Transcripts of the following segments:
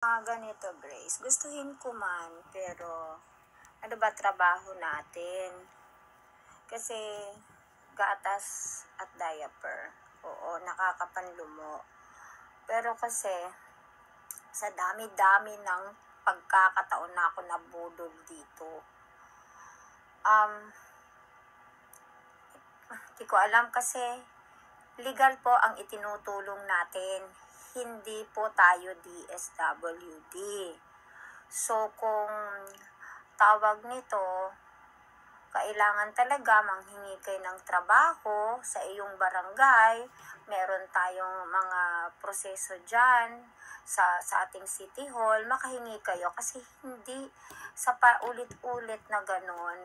Ganito Grace, gustuhin ko man, pero ano ba trabaho natin? Kasi gatas at diaper, oo, nakakapanlumo. Pero kasi sa dami-dami ng pagkakataon na ako nabudol dito, di ko alam kasi legal po ang itinutulong natin, hindi po tayo DSWD. So kung tawag nito, kailangan talaga manghingi kayo ng trabaho sa iyong barangay. Meron tayong mga proseso dyan sa ating city hall. Makahingi kayo kasi hindi sa paulit-ulit na ganun,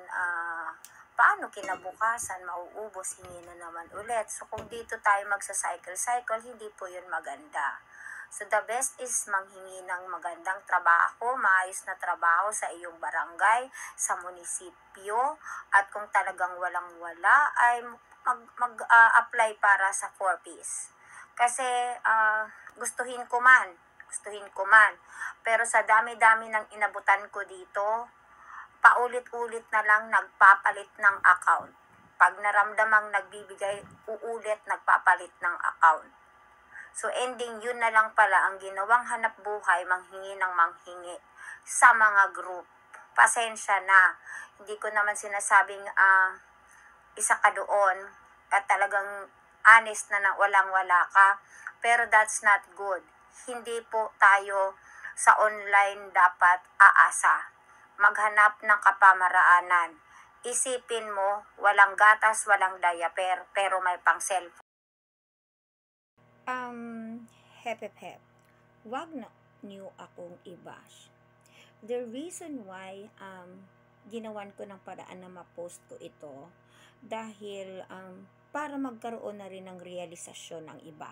paano kinabukasan, mauubos, hingi na naman ulit. So kung dito tayo magsa-cycle-cycle, hindi po yun maganda. So the best is manghingi ng magandang trabaho, maayos na trabaho sa iyong barangay, sa munisipyo, at kung talagang walang-wala ay mag-apply para sa Corpis. Kasi gustuhin ko man. Pero sa dami-dami ng inabutan ko dito, paulit-ulit na lang nagpapalit ng account. Pag naramdamang nagbibigay, uulit nagpapalit ng account. So ending, yun na lang pala ang ginawang hanap buhay, manghingi ng manghingi sa mga group. Pasensya na, hindi ko naman sinasabing isa ka doon at talagang honest na walang-wala ka. Pero that's not good. Hindi po tayo sa online dapat aasa. Maghanap ng kapamaraanan. Isipin mo, walang gatas, walang diaper, pero may pang cellphone. Hep. Wag na niyo akong i-bash. The reason why ginawan ko ng paraan na ma-post ko ito dahil para magkaroon na rin ng realisasyon ng iba.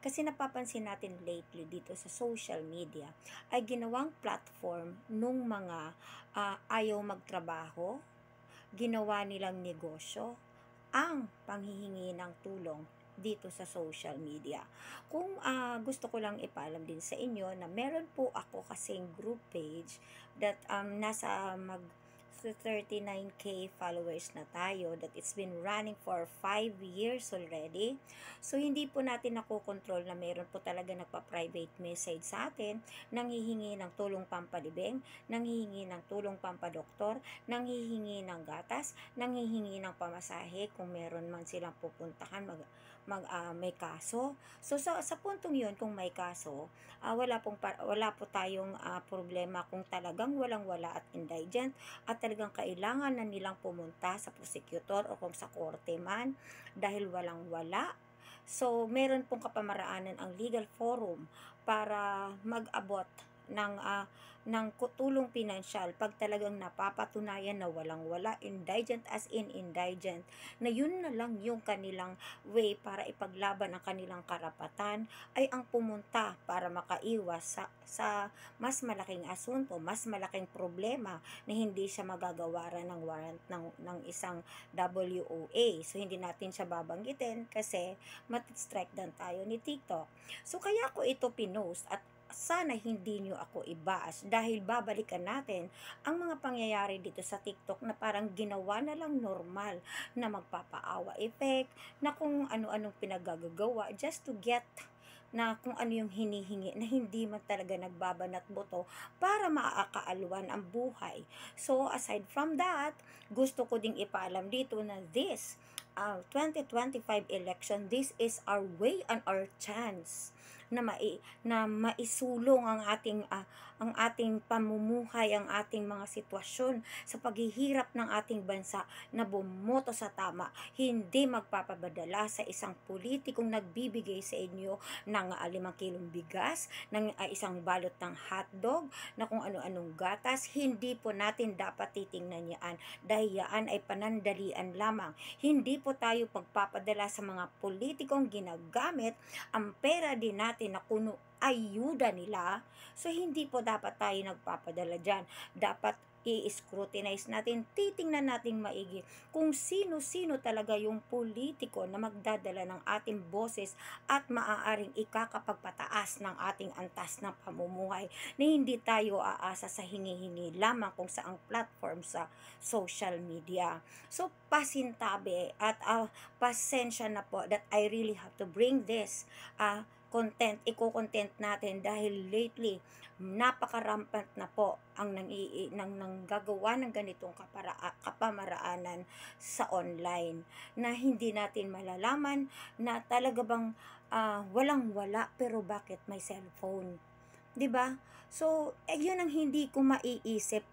Kasi napapansin natin lately dito sa social media ay ginawang platform nung mga ayaw magtrabaho, ginawa nilang negosyo ang panghihingi ng tulong dito sa social media. Kung gusto ko lang ipaalam din sa inyo na meron po ako kasing group page that nasa 39k followers na tayo, that it's been running for 5 years already. So hindi po natin nakokontrol na meron po talaga nagpa-private message sa atin, nanghihingi ng tulong pampadibeng, nanghihingi ng tulong pampadoktor, nanghihingi ng gatas, nanghihingi ng pamasahe kung meron man silang pupuntahan may kaso. So sa puntong 'yon, kung may kaso, wala po tayong problema kung talagang walang-wala at indigent at talagang kailangan na nilang pumunta sa prosecutor o kung sa korte man dahil walang-wala. So meron pong kapamaraanan ang legal forum para mag-abot ng tulong pinansyal pag talagang napapatunayan na walang-wala, indigent as in indigent, na yun na lang yung kanilang way para ipaglaban ang kanilang karapatan ay ang pumunta para makaiwas sa mas malaking asunto, mas malaking problema na hindi siya magagawaran ng warrant ng isang WOA. So hindi natin siya babanggitin kasi mat-strike down tayo ni TikTok. So kaya ko ito pinost at sana hindi nyo ako i-bash dahil babalikan natin ang mga pangyayari dito sa TikTok na parang ginawa na lang normal na magpapaawa effect, na kung ano-anong pinagagagawa just to get na kung ano yung hinihingi na hindi man talaga nagbabanat boto para maakaalwan ang buhay. So aside from that, gusto ko ding ipaalam dito na this 2025 election, this is our way and our chance na maisulong ang ating pamumuhay, ang ating mga sitwasyon sa paghihirap ng ating bansa, na bumoto sa tama, hindi magpapabadala sa isang politikong nagbibigay sa inyo ng 5 kilong bigas, ng isang balot ng hotdog, na kung ano-anong gatas. Hindi po natin dapat titingnan yan dahil yan ay panandalian lamang. Hindi po tayo pagpapadala sa mga politikong ginagamit ang pera din natin natin na kuno ayuda nila, so hindi po dapat tayo nagpapadala dyan. Dapat i-scrutinize natin, titingnan natin maigi kung sino-sino talaga yung politiko na magdadala ng ating boses at maaaring ikakapagpataas ng ating antas ng pamumuhay, na hindi tayo aasa sa hingi-hingi lamang kung saang platform sa social media. So, pasintabi at pasensya na po that I really have to bring this content, i-content natin dahil lately napakarampant na po ang nanggagawa ng ganitong kapamaraanan sa online, na hindi natin malalaman na talaga bang walang-wala pero bakit may cellphone, 'di ba? So, yun ang hindi ko maiisip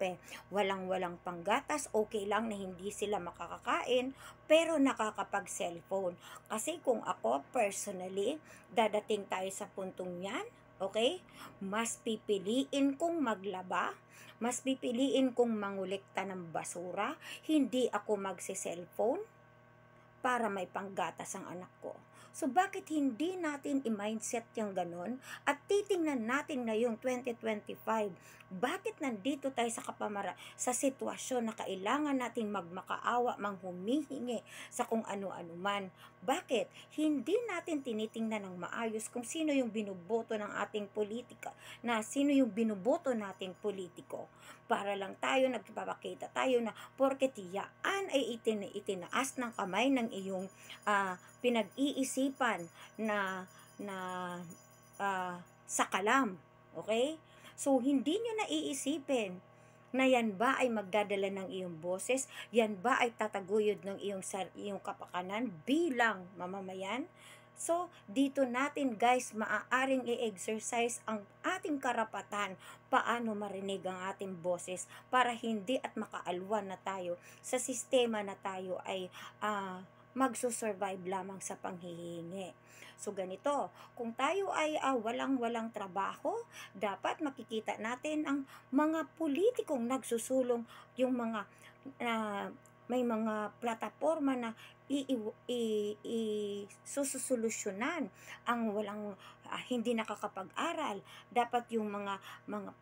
Walang-walang panggatas, okay lang na hindi sila makakakain, pero nakakapag-cellphone. Kasi kung ako, personally, dadating tayo sa puntong yan, okay? Mas pipiliin kong maglaba, mas pipiliin kong mangolekta ng basura, hindi ako magse-cellphone para may panggatas ang anak ko. So, bakit hindi natin i-mindset yung ganon at titingnan natin ngayong 2025, bakit nandito tayo sa sitwasyon na kailangan natin magmakaawa, manghumihingi sa kung ano-ano man. Bakit? Hindi natin tinitingnan ng maayos kung sino yung binuboto ng ating politika, na sino yung binuboto nating politiko. Para lang tayo, nagpapakita tayo na porket yaan ay itinaas ng kamay ng iyong pinag-iisipan na sakalam. Okay? So, hindi nyo naiisipin na yan ba ay magdadala ng iyong boses? Yan ba ay tataguyod ng iyong kapakanan bilang mamamayan? So, dito natin guys, maaaring i-exercise ang ating karapatan paano marinig ang ating boses para hindi at makaalwan na tayo sa sistema na tayo ay magsusurvive lamang sa panghihingi. So ganito, kung tayo ay walang-walang trabaho, dapat makikita natin ang mga politikong nagsusulong, yung mga may mga plataforma na susolusyonan ang hindi nakakapag-aral. Dapat yung mga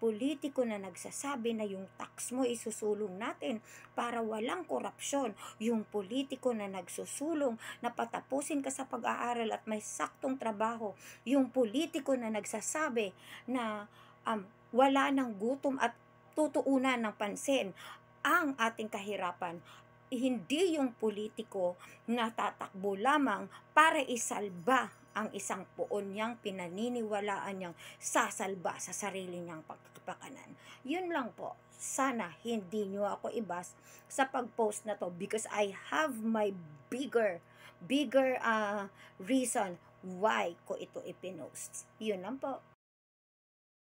politiko na nagsasabi na yung tax mo isusulong natin para walang korupsyon. Yung politiko na nagsusulong na patapusin ka sa pag-aaral at may saktong trabaho. Yung politiko na nagsasabi na wala ng gutom at tutuunan ng pansin ang ating kahirapan. Hindi yung politiko na tatakbo lamang para isalba ang isang poon niyang pinaniniwalaan niyang sasalba sa sarili niyang pagkakapakanan. Yun lang po. Sana hindi niyo ako ibas sa pag-post na to because I have my bigger reason why ko ito ipinost. Yun lang po.